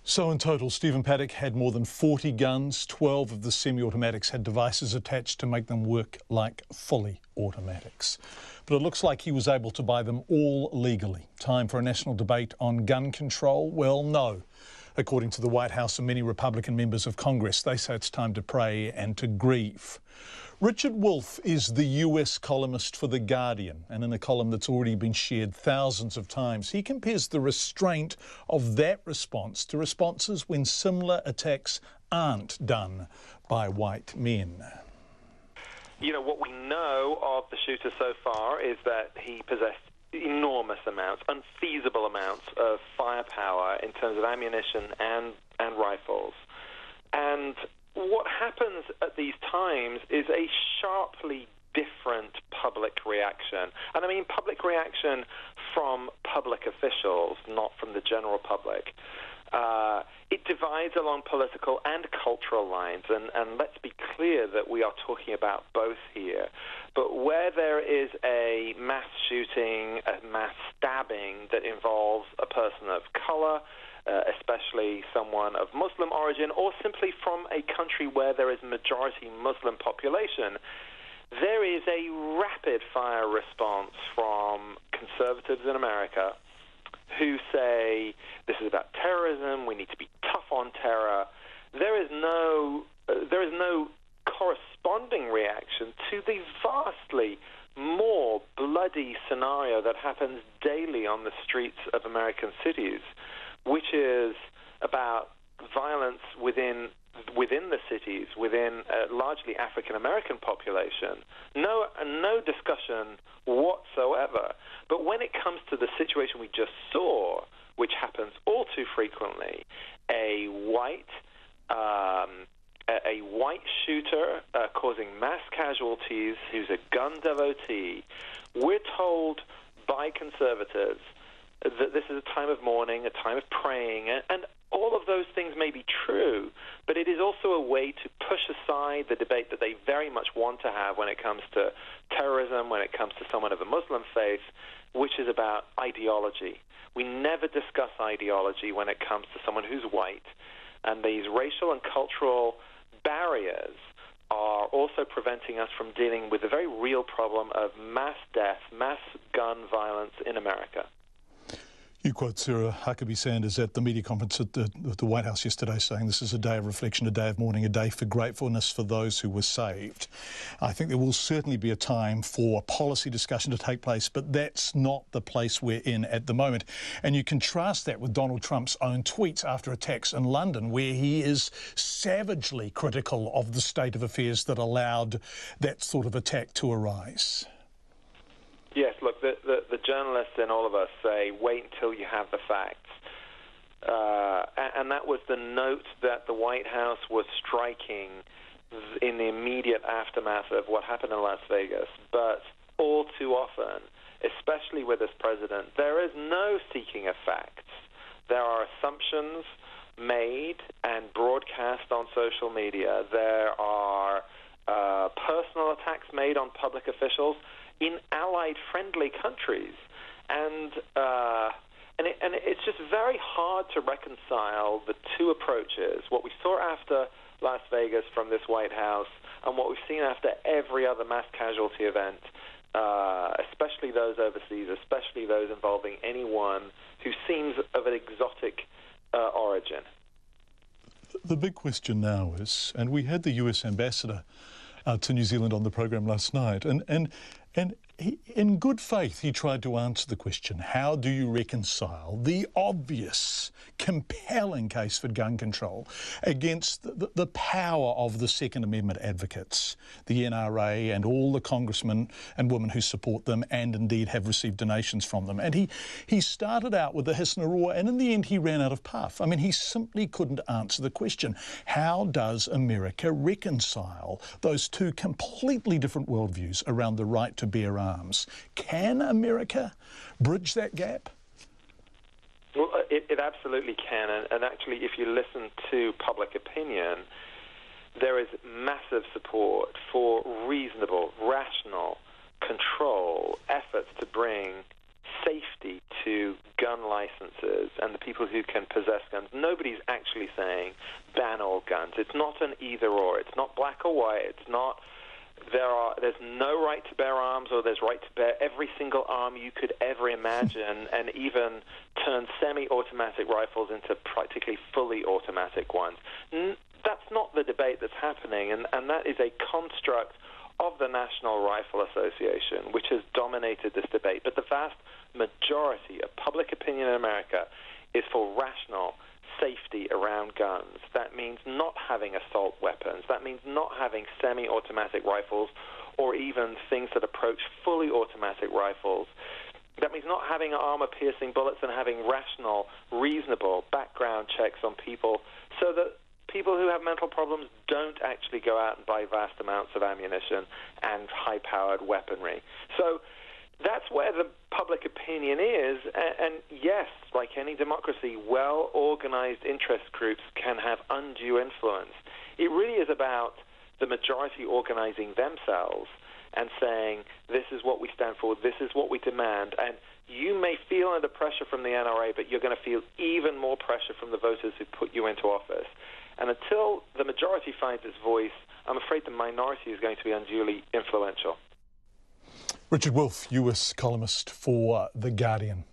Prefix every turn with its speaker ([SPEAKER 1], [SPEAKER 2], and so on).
[SPEAKER 1] So in total, Stephen Paddock had more than 40 guns. 12 of the semi-automatics had devices attached to make them work like fully automatics. But it looks like he was able to buy them all legally. Time for a national debate on gun control? Well, no. According to the White House and many Republican members of Congress, they say it's time to pray and to grieve. Richard Wolffe is the US columnist for The Guardian, and in a column that's already been shared thousands of times, he compares the restraint of that response to responses when similar attacks aren't done by white men.
[SPEAKER 2] You know, what we know of the shooter so far is that he possessed enormous amounts, unfeasible amounts of firepower in terms of ammunition and rifles. And what happens at these times is a sharply different public reaction. And I mean public reaction from public officials, not from the general public. It divides along political and cultural lines, and let's be clear that we are talking about both here. But where there is a mass shooting, a mass stabbing that involves a person of color, especially someone of Muslim origin, or simply from a country where there is a majority Muslim population, there is a rapid-fire response from conservatives in America who say this is about terrorism, we need to be tough on terror. There is no corresponding reaction to the vastly more bloody scenario that happens daily on the streets of American cities, which is about violence within the cities, within a largely African-American population. No discussion whatsoever. But when it comes to the situation we just saw, which happens all too frequently, a white shooter causing mass casualties who's a gun devotee, we're told by conservatives that this is a time of mourning, a time of praying, and all of those things may be true, but it is also a way to push aside the debate that they very much want to have when it comes to terrorism, when it comes to someone of a Muslim faith, which is about ideology. We never discuss ideology when it comes to someone who's white, and these racial and cultural barriers are also preventing us from dealing with the very real problem of mass death, mass gun violence in America.
[SPEAKER 1] You quote Sarah Huckabee Sanders at the media conference at the White House yesterday, saying this is a day of reflection, a day of mourning, a day for gratefulness for those who were saved. I think there will certainly be a time for policy discussion to take place, but that's not the place we're in at the moment. And you contrast that with Donald Trump's own tweets after attacks in London, where he is savagely critical of the state of affairs that allowed that sort of attack to arise.
[SPEAKER 2] Yes, look, the journalists in all of us say, wait until you have the facts. And that was the note that the White House was striking in the immediate aftermath of what happened in Las Vegas. But all too often, especially with this president, there is no seeking of facts. There are assumptions made and broadcast on social media. There are personal attacks made on public officials in allied friendly countries, and it's just very hard to reconcile the two approaches, what we saw after Las Vegas from this White House and what we've seen after every other mass casualty event, especially those overseas, especially those involving anyone who seems of an exotic origin.
[SPEAKER 1] The big question now is, and we had the US ambassador to New Zealand on the program last night, and he, in good faith, he tried to answer the question, how do you reconcile the obvious, compelling case for gun control against the power of the Second Amendment advocates, the NRA and all the congressmen and women who support them and indeed have received donations from them. And he started out with a hiss and a roar, and in the end he ran out of puff. I mean, he simply couldn't answer the question. How does America reconcile those two completely different worldviews around the right to bear arms? Can America bridge that gap?
[SPEAKER 2] Well, it absolutely can. And actually, if you listen to public opinion, there is massive support for reasonable, rational, control efforts to bring safety to gun licenses and the people who can possess guns. Nobody's actually saying ban all guns. It's not an either-or. It's not black or white. It's not there's no right to bear arms, or there's right to bear every single arm you could ever imagine, and even turn semi-automatic rifles into practically fully automatic ones. That's not the debate that's happening, and that is a construct of the National Rifle Association, which has dominated this debate. But the vast majority of public opinion in America is for rational safety around guns. That means not having assault weapons. That means not having semi-automatic rifles or even things that approach fully automatic rifles. That means not having armor-piercing bullets and having rational, reasonable background checks on people so that people who have mental problems don't actually go out and buy vast amounts of ammunition and high-powered weaponry. So that's where the public opinion is, and yes, like any democracy, well-organized interest groups can have undue influence. It really is about the majority organizing themselves and saying, this is what we stand for, this is what we demand, and you may feel under pressure from the NRA, but you're going to feel even more pressure from the voters who put you into office. And until the majority finds its voice, I'm afraid the minority is going to be unduly influential.
[SPEAKER 1] Richard Wolffe, US columnist for The Guardian.